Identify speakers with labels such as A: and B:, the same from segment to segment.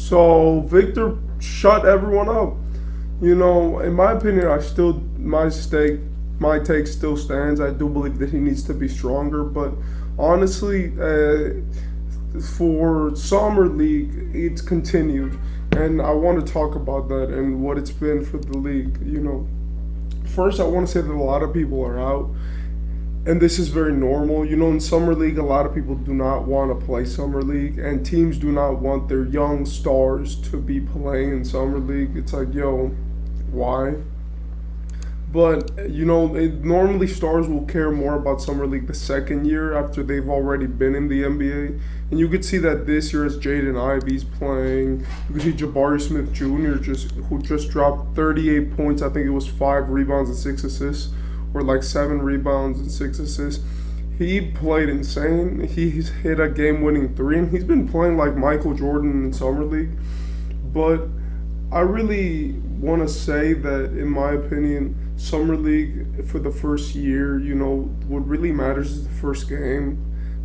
A: So Victor shut everyone up. In my opinion, my take still stands. I do believe that he needs to be stronger, but honestly, for summer league, it's continued, and I want to talk about that and what it's been for the league. First, I want to say that a lot of people are out, and this is very normal. In summer league, a lot of people do not want to play summer league, and teams do not want their young stars to be playing in summer league. It's like, yo, why? But normally stars will care more about summer league the second year after they've already been in the NBA, and you could see that this year as Jaden Ivey's playing. You could see Jabari Smith Jr. who just dropped 38 points. I think it was 5 rebounds and 6 assists, or like 7 rebounds and 6 assists. He played insane. He's hit a game-winning three, and he's been playing like Michael Jordan in summer league. But I really want to say that, in my opinion, summer league for the first year, what really matters is the first game,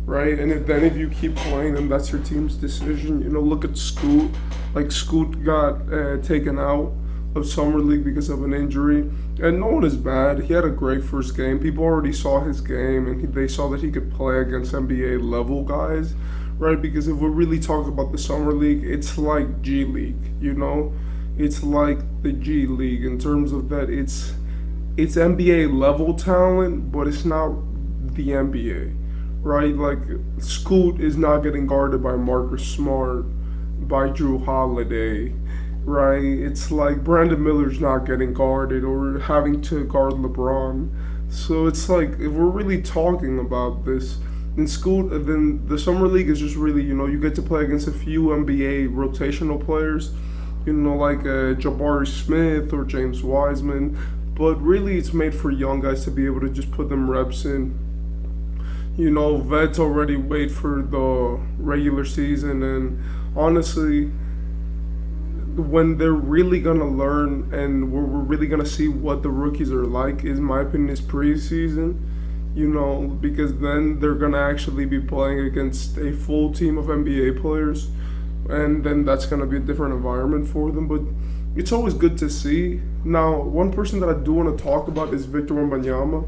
A: right? And if you keep playing, then that's your team's decision. Look at Scoot. Like, Scoot got taken out of summer league because of an injury, and no one is bad. He had a great first game. People already saw his game, and they saw that he could play against NBA level guys, right? Because if we really talk about the summer league, it's like G League. It's like the G League in terms of that it's NBA level talent, but it's not the NBA, right? Like, Scoot is not getting guarded by Marcus Smart, by Drew Holiday, right? It's like Brandon Miller's not getting guarded or having to guard LeBron. So it's like, if we're really talking about this, then the summer league is just really, you get to play against a few NBA rotational players, like Jabari Smith or James Wiseman. But really, it's made for young guys to be able to just put them reps in. Vets already wait for the regular season, and honestly, when they're really gonna learn and we're really gonna see what the rookies are like, in my opinion, is preseason. Because then they're gonna actually be playing against a full team of NBA players, and then that's gonna be a different environment for them. But it's always good to see. Now, one person that I do want to talk about is Victor Wembanyama.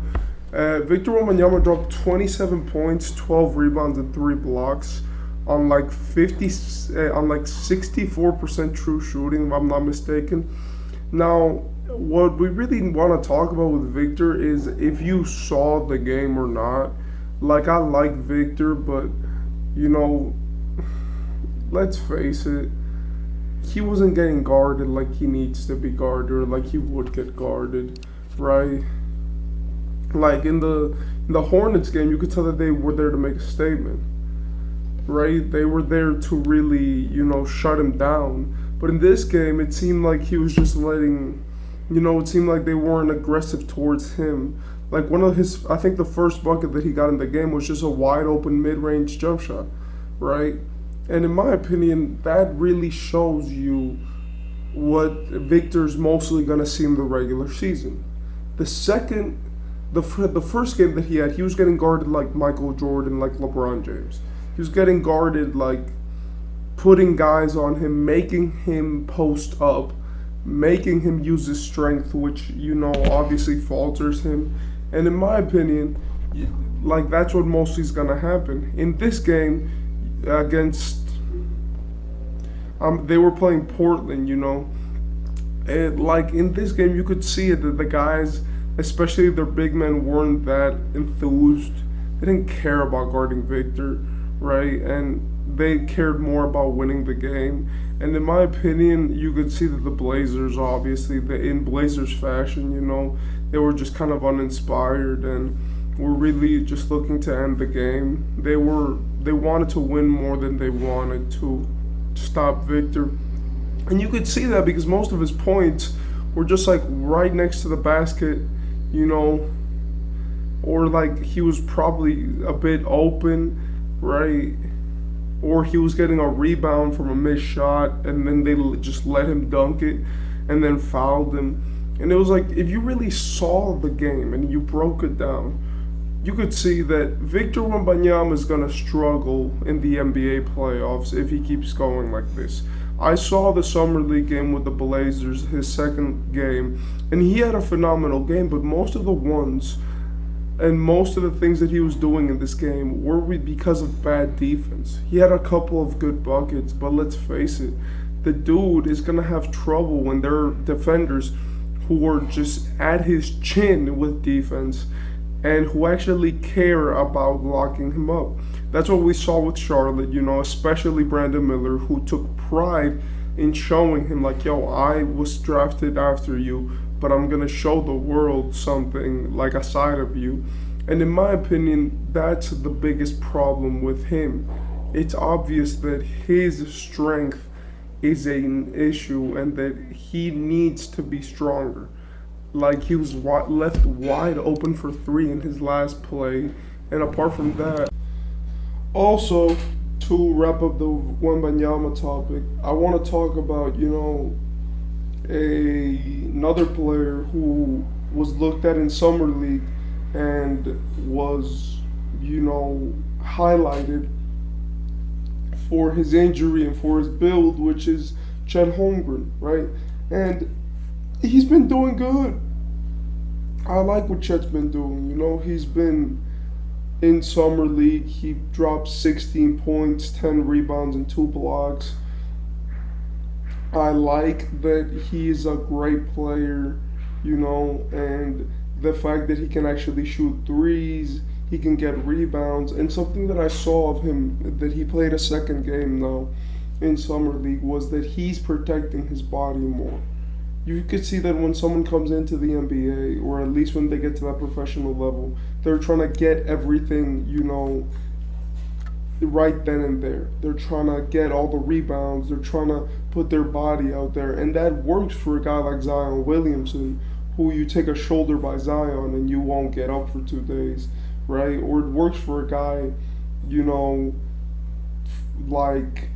A: Victor Wembanyama dropped 27 points, 12 rebounds, and 3 blocks on like 64% true shooting, if I'm not mistaken. Now, what we really want to talk about with Victor is if you saw the game or not. Like, I like Victor, but let's face it, he wasn't getting guarded like he needs to be guarded, or like he would get guarded, right? Like in the Hornets game, you could tell that they were there to make a statement, right? They were there to really, shut him down. But in this game, it seemed like he was just letting, it seemed like they weren't aggressive towards him. Like I think the first bucket that he got in the game was just a wide open mid-range jump shot, right? And in my opinion, that really shows you what Victor's mostly going to see in the regular season. The first game that he had, he was getting guarded like Michael Jordan, like LeBron James. He was getting guarded like putting guys on him, making him post up, making him use his strength, which, obviously falters him. And in my opinion, like, that's what mostly is going to happen. In this game, against they were playing Portland, and like in this game you could see it that the guys, especially their big men, weren't that enthused. They didn't care about guarding Victor, right? And they cared more about winning the game. And in my opinion, you could see that the Blazers, obviously, in Blazers fashion, they were just kind of uninspired and were really just looking to end the game. They wanted to win more than they wanted to stop Victor. And you could see that because most of his points were just like right next to the basket, or like he was probably a bit open, right? Or he was getting a rebound from a missed shot and then they just let him dunk it and then fouled him. And it was like, if you really saw the game and you broke it down, you could see that Victor Wembanyama is going to struggle in the NBA playoffs if he keeps going like this. I saw the summer league game with the Blazers, his second game, and he had a phenomenal game. But most of the ones and most of the things that he was doing in this game were because of bad defense. He had a couple of good buckets, but let's face it, the dude is gonna have trouble when there are defenders who are just at his chin with defense and who actually care about locking him up. That's what we saw with Charlotte, especially Brandon Miller, who took pride in showing him, like, yo, I was drafted after you, but I'm going to show the world something, like a side of you. And in my opinion, that's the biggest problem with him. It's obvious that his strength is an issue and that he needs to be stronger. Like, he was left wide open for three in his last play. And apart from that, also, to wrap up the Wembanyama topic, I want to talk about, another player who was looked at in summer league and was, highlighted for his injury and for his build, which is Chet Holmgren, right? And he's been doing good. I like what Chet's been doing. He's been in summer league. He dropped 16 points, 10 rebounds, and 2 blocks. I like that he's a great player, and the fact that he can actually shoot threes, he can get rebounds, and something that I saw of him, that he played a second game now in summer league, was that he's protecting his body more. You could see that when someone comes into the NBA, or at least when they get to that professional level, they're trying to get everything, right then and there. They're trying to get all the rebounds. They're trying to put their body out there. And that works for a guy like Zion Williamson, who you take a shoulder by Zion and you won't get up for 2 days, right? Or it works for a guy, like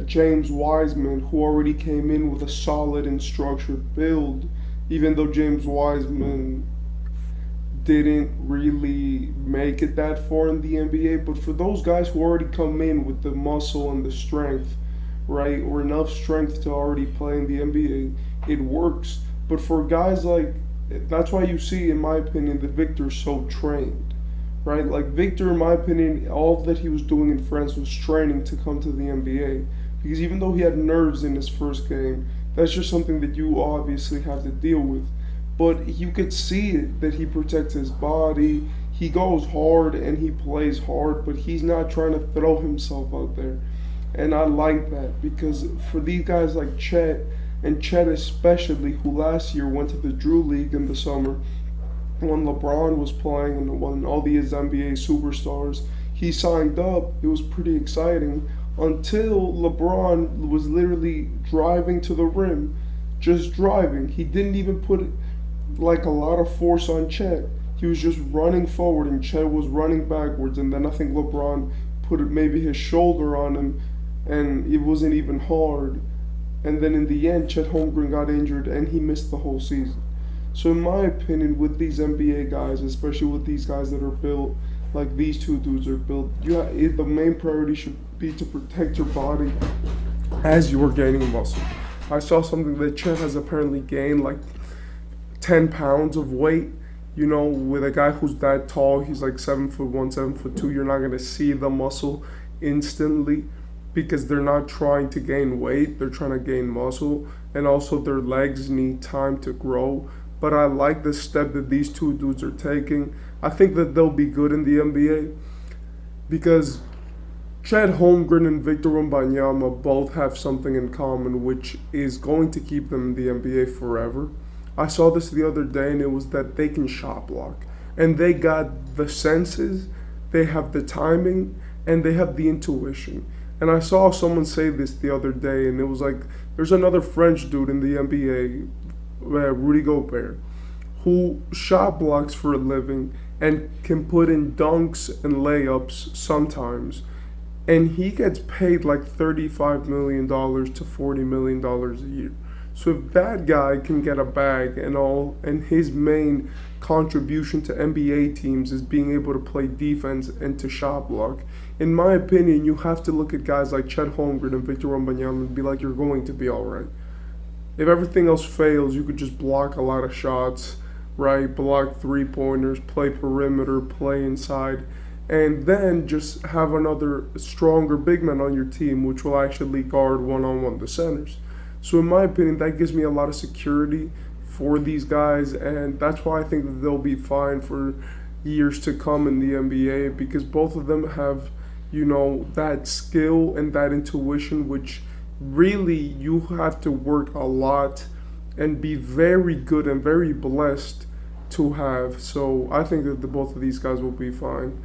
A: James Wiseman, who already came in with a solid and structured build, even though James Wiseman didn't really make it that far in the NBA. But for those guys who already come in with the muscle and the strength, right, or enough strength to already play in the NBA, it works. But for guys like, that's why you see, in my opinion, that Victor's so trained, right? Like, Victor, in my opinion, all that he was doing in France was training to come to the NBA. Because even though he had nerves in his first game, that's just something that you obviously have to deal with. But you could see it, that he protects his body, he goes hard and he plays hard, but he's not trying to throw himself out there. And I like that, because for these guys like Chet, and Chet especially, who last year went to the Drew League in the summer, when LeBron was playing and when all these NBA superstars, he signed up. It was pretty exciting until LeBron was literally driving to the rim, just driving. He didn't even put like a lot of force on Chet. He was just running forward and Chet was running backwards, and then I think LeBron put maybe his shoulder on him and it wasn't even hard. And then in the end, Chet Holmgren got injured and he missed the whole season. So in my opinion, with these NBA guys, especially with these guys that are built like these two dudes are built, the main priority should be to protect your body as you are gaining muscle. I saw something that Chet has apparently gained like 10 pounds of weight. With a guy who's that tall, he's like 7'1", 7'2", you're not going to see the muscle instantly, because they're not trying to gain weight, they're trying to gain muscle, and also their legs need time to grow. But I like the step that these two dudes are taking. I think that they'll be good in the NBA, because Chet Holmgren and Victor Wembanyama both have something in common, which is going to keep them in the NBA forever. I saw this the other day, and it was that they can shot block. And they got the senses, they have the timing, and they have the intuition. And I saw someone say this the other day, and it was like, there's another French dude in the NBA, Rudy Gobert, who shot blocks for a living and can put in dunks and layups sometimes. And he gets paid like $35 million to $40 million a year. So if that guy can get a bag and all, and his main contribution to NBA teams is being able to play defense and to shot block. In my opinion, you have to look at guys like Chet Holmgren and Victor Wembanyama and be like, you're going to be all right. If everything else fails, you could just block a lot of shots, right? Block three-pointers, play perimeter, play inside, and then just have another stronger big man on your team, which will actually guard one-on-one the centers. So in my opinion, that gives me a lot of security for these guys, and that's why I think that they'll be fine for years to come in the NBA, because both of them have, that skill and that intuition, which really you have to work a lot and be very good and very blessed to have. So I think that both of these guys will be fine.